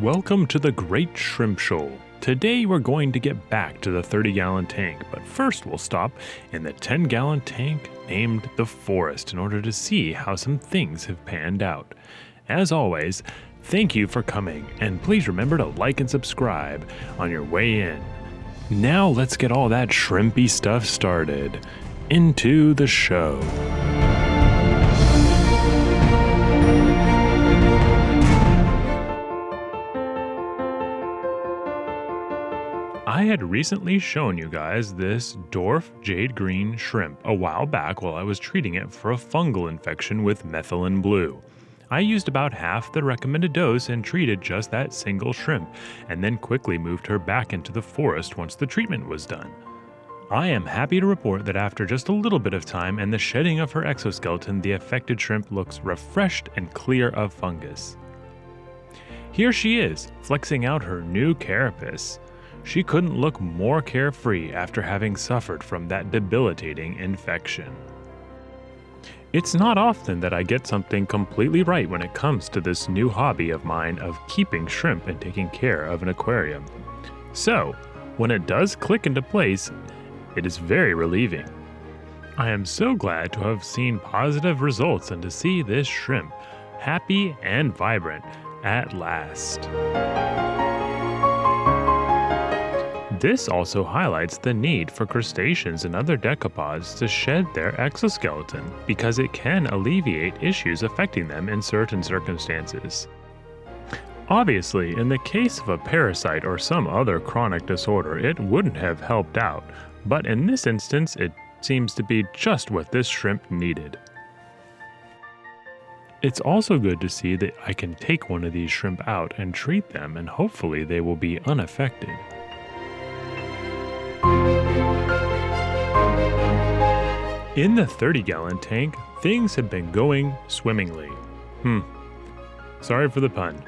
Welcome to the Great Shrimp Shoal. Today we're going to get back to the 30-gallon tank, but first we'll stop in the 10-gallon tank named the Forest in order to see how some things have panned out. As always, thank you for coming, and please remember to like and subscribe on your way in. Now let's get all that shrimpy stuff started. Into the show. I had recently shown you guys this dwarf jade green shrimp a while back while I was treating it for a fungal infection with methylene blue. I used about half the recommended dose and treated just that single shrimp, and then quickly moved her back into the forest once the treatment was done. I am happy to report that after just a little bit of time and the shedding of her exoskeleton, the affected shrimp looks refreshed and clear of fungus. Here she is, flexing out her new carapace. She couldn't look more carefree after having suffered from that debilitating infection. It's not often that I get something completely right when it comes to this new hobby of mine of keeping shrimp and taking care of an aquarium. So, when it does click into place, it is very relieving. I am so glad to have seen positive results and to see this shrimp happy and vibrant at last. This also highlights the need for crustaceans and other decapods to shed their exoskeleton because it can alleviate issues affecting them in certain circumstances. Obviously, in the case of a parasite or some other chronic disorder, it wouldn't have helped out, but in this instance, it seems to be just what this shrimp needed. It's also good to see that I can take one of these shrimp out and treat them, and hopefully they will be unaffected. In the 30-gallon tank, things have been going swimmingly. Sorry for the pun.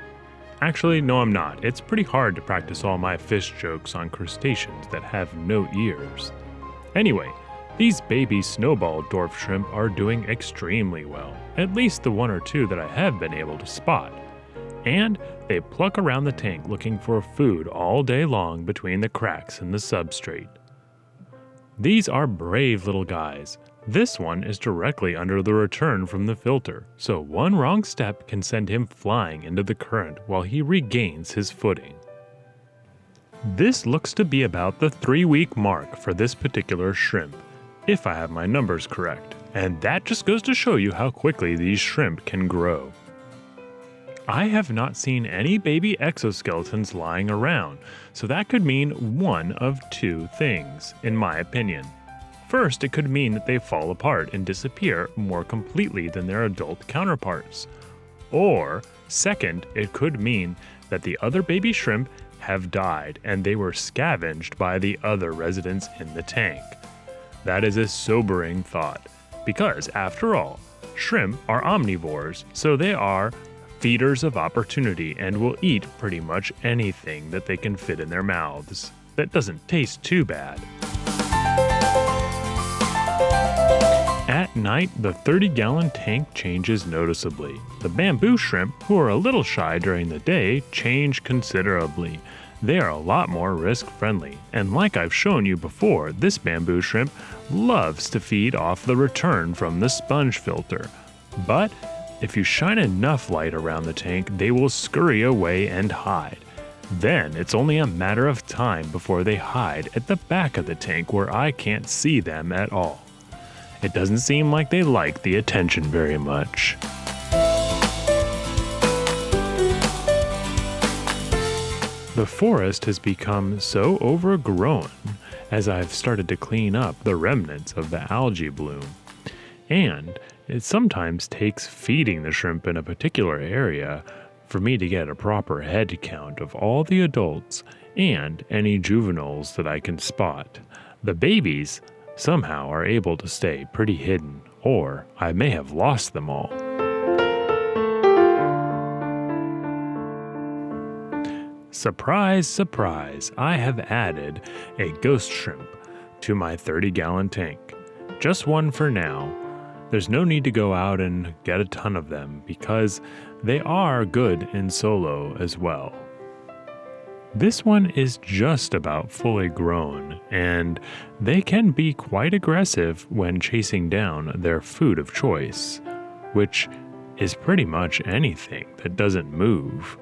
Actually, no, I'm not. It's pretty hard to practice all my fish jokes on crustaceans that have no ears. Anyway, these baby snowball dwarf shrimp are doing extremely well, at least the one or two that I have been able to spot. And they pluck around the tank looking for food all day long between the cracks in the substrate. These are brave little guys. This one is directly under the return from the filter, so one wrong step can send him flying into the current while he regains his footing. This looks to be about the 3-week mark for this particular shrimp, if I have my numbers correct, and that just goes to show you how quickly these shrimp can grow. I have not seen any baby exoskeletons lying around, so that could mean one of two things, in my opinion. First, it could mean that they fall apart and disappear more completely than their adult counterparts. Or, second, it could mean that the other baby shrimp have died and they were scavenged by the other residents in the tank. That is a sobering thought, because after all, shrimp are omnivores, so they are feeders of opportunity and will eat pretty much anything that they can fit in their mouths. That doesn't taste too bad. At night, the 30-gallon tank changes noticeably. The bamboo shrimp, who are a little shy during the day, change considerably. They are a lot more risk-friendly, and like I've shown you before, this bamboo shrimp loves to feed off the return from the sponge filter. But if you shine enough light around the tank, they will scurry away and hide. Then it's only a matter of time before they hide at the back of the tank where I can't see them at all. It doesn't seem like they like the attention very much. The forest has become so overgrown as I've started to clean up the remnants of the algae bloom. And it sometimes takes feeding the shrimp in a particular area for me to get a proper head count of all the adults and any juveniles that I can spot. The babies somehow are able to stay pretty hidden, or I may have lost them all. Surprise, surprise, I have added a ghost shrimp to my 30-gallon tank. Just one for now. There's no need to go out and get a ton of them because they are good in solo as well. This one is just about fully grown, and they can be quite aggressive when chasing down their food of choice, which is pretty much anything that doesn't move.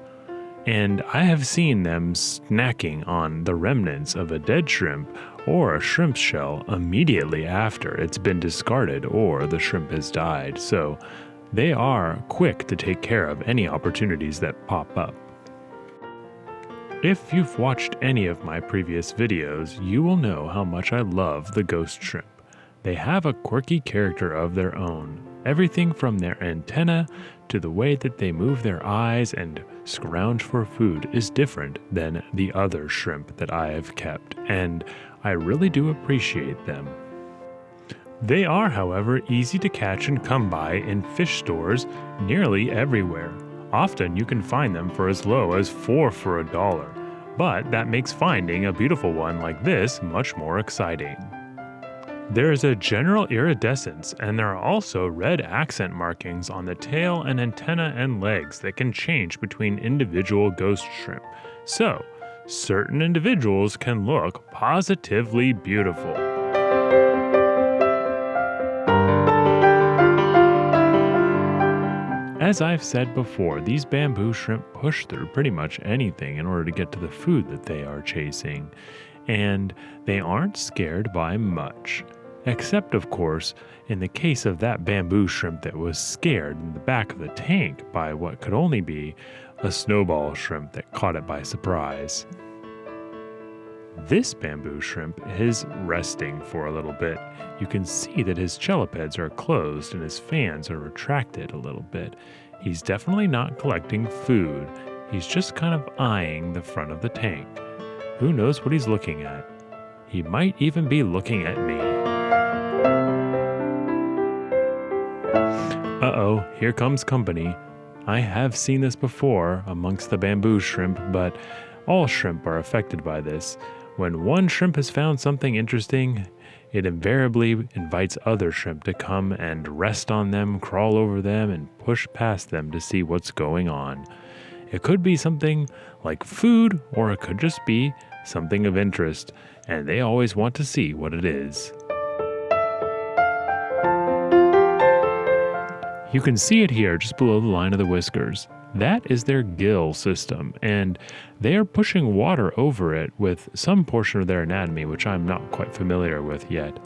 And I have seen them snacking on the remnants of a dead shrimp or a shrimp shell immediately after it's been discarded or the shrimp has died, so they are quick to take care of any opportunities that pop up. If you've watched any of my previous videos, you will know how much I love the ghost shrimp. They have a quirky character of their own. Everything from their antenna to the way that they move their eyes and scrounge for food is different than the other shrimp that I have kept, and I really do appreciate them. They are, however, easy to catch and come by in fish stores nearly everywhere. Often you can find them for as low as 4 for $1, but that makes finding a beautiful one like this much more exciting. There is a general iridescence, and there are also red accent markings on the tail and antenna and legs that can change between individual ghost shrimp, so certain individuals can look positively beautiful. As I've said before, these bamboo shrimp push through pretty much anything in order to get to the food that they are chasing, and they aren't scared by much. Except, of course, in the case of that bamboo shrimp that was scared in the back of the tank by what could only be a snowball shrimp that caught it by surprise. This bamboo shrimp is resting for a little bit. You can see that his chelipeds are closed and his fans are retracted a little bit. He's definitely not collecting food. He's just kind of eyeing the front of the tank. Who knows what he's looking at? He might even be looking at me. Uh-oh, here comes company. I have seen this before amongst the bamboo shrimp, but all shrimp are affected by this. When one shrimp has found something interesting, it invariably invites other shrimp to come and rest on them, crawl over them, and push past them to see what's going on. It could be something like food, or it could just be something of interest, and they always want to see what it is. You can see it here just below the line of the whiskers. That is their gill system, and they are pushing water over it with some portion of their anatomy, which I'm not quite familiar with yet.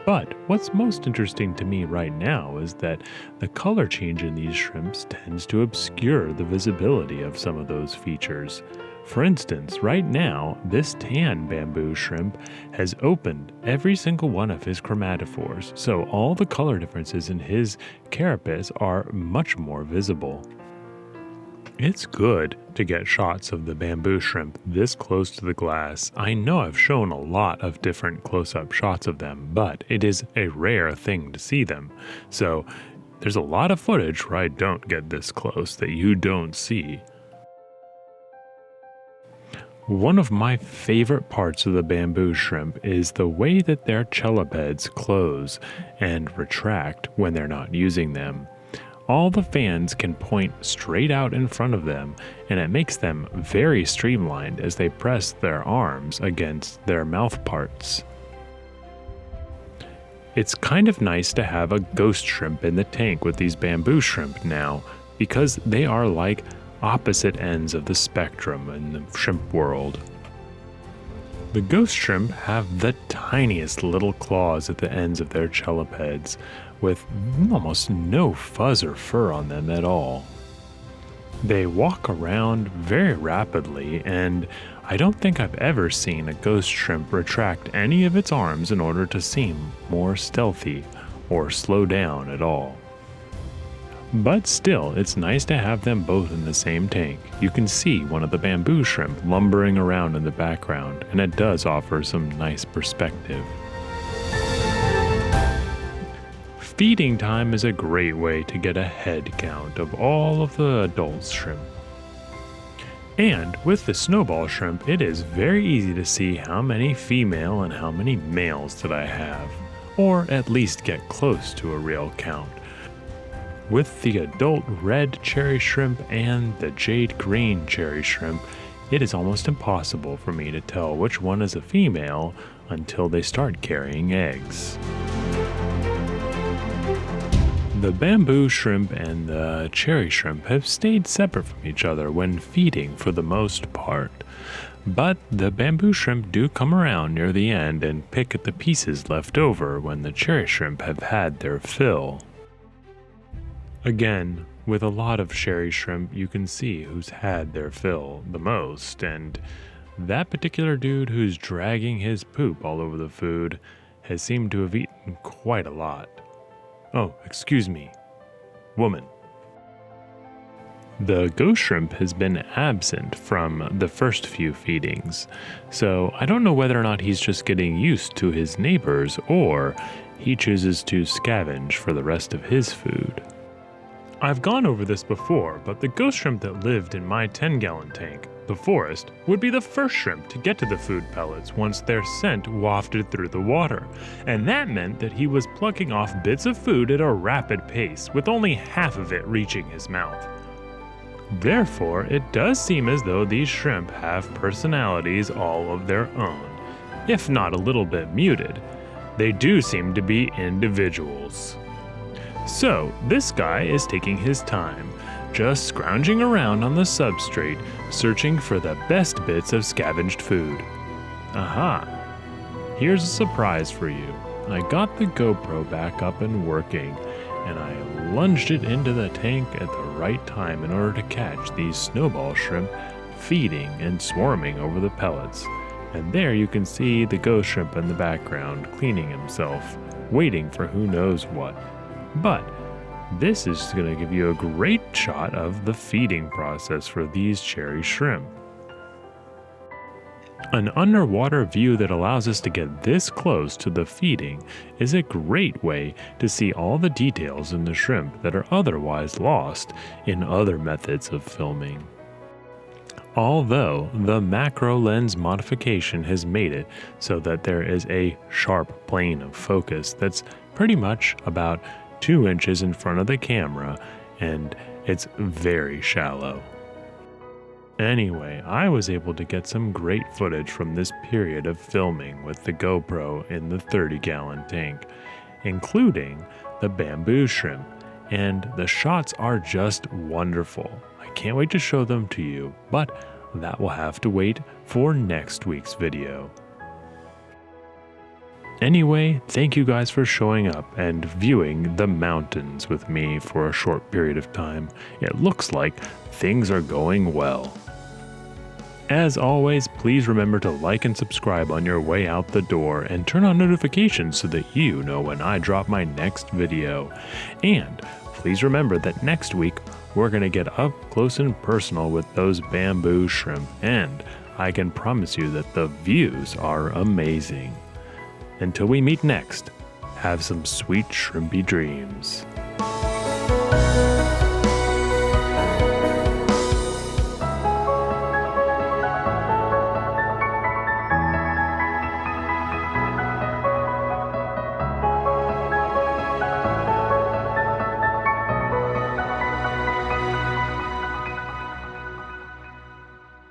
But what's most interesting to me right now is that the color change in these shrimps tends to obscure the visibility of some of those features. For instance, right now, this tan bamboo shrimp has opened every single one of his chromatophores, so all the color differences in his carapace are much more visible. It's good to get shots of the bamboo shrimp this close to the glass. I know I've shown a lot of different close-up shots of them, but it is a rare thing to see them. So there's a lot of footage where I don't get this close that you don't see. One of my favorite parts of the bamboo shrimp is the way that their chelipeds close and retract when they're not using them. All the fans can point straight out in front of them, and it makes them very streamlined as they press their arms against their mouth parts. It's kind of nice to have a ghost shrimp in the tank with these bamboo shrimp now, because they are like opposite ends of the spectrum in the shrimp world. The ghost shrimp have the tiniest little claws at the ends of their chelipeds, with almost no fuzz or fur on them at all. They walk around very rapidly, and I don't think I've ever seen a ghost shrimp retract any of its arms in order to seem more stealthy or slow down at all. But still, it's nice to have them both in the same tank. You can see one of the bamboo shrimp lumbering around in the background, and it does offer some nice perspective. Feeding time is a great way to get a head count of all of the adult shrimp. And with the snowball shrimp, it is very easy to see how many female and how many males that I have, or at least get close to a real count. With the adult red cherry shrimp and the jade green cherry shrimp, It is almost impossible for me to tell which one is a female until they start carrying eggs. The bamboo shrimp and the cherry shrimp have stayed separate from each other when feeding for the most part, but the bamboo shrimp do come around near the end and pick at the pieces left over when the cherry shrimp have had their fill. Again, with a lot of cherry shrimp, you can see who's had their fill the most, and that particular dude who's dragging his poop all over the food has seemed to have eaten quite a lot. Oh, excuse me, woman. The ghost shrimp has been absent from the first few feedings, so I don't know whether or not he's just getting used to his neighbors or he chooses to scavenge for the rest of his food. I've gone over this before, but the ghost shrimp that lived in my 10-gallon tank, the forest, would be the first shrimp to get to the food pellets once their scent wafted through the water, and that meant that he was plucking off bits of food at a rapid pace, with only half of it reaching his mouth. Therefore, it does seem as though these shrimp have personalities all of their own. If not a little bit muted, they do seem to be individuals. So, this guy is taking his time, just scrounging around on the substrate, searching for the best bits of scavenged food. Aha! Here's a surprise for you. I got the GoPro back up and working, and I lunged it into the tank at the right time in order to catch these snowball shrimp feeding and swarming over the pellets. And there you can see the ghost shrimp in the background cleaning himself, waiting for who knows what. But this is going to give you a great shot of the feeding process for these cherry shrimp. An underwater view that allows us to get this close to the feeding is a great way to see all the details in the shrimp that are otherwise lost in other methods of filming. Although the macro lens modification has made it so that there is a sharp plane of focus that's pretty much about 2 inches in front of the camera, and it's very shallow. Anyway, I was able to get some great footage from this period of filming with the GoPro in the 30-gallon tank, including the bamboo shrimp, and the shots are just wonderful. I can't wait to show them to you, but that will have to wait for next week's video. Anyway, thank you guys for showing up and viewing the mountains with me for a short period of time. It looks like things are going well. As always, please remember to like and subscribe on your way out the door and turn on notifications so that you know when I drop my next video. And please remember that next week we're going to get up close and personal with those bamboo shrimp, and I can promise you that the views are amazing. Until we meet next, have some sweet shrimpy dreams.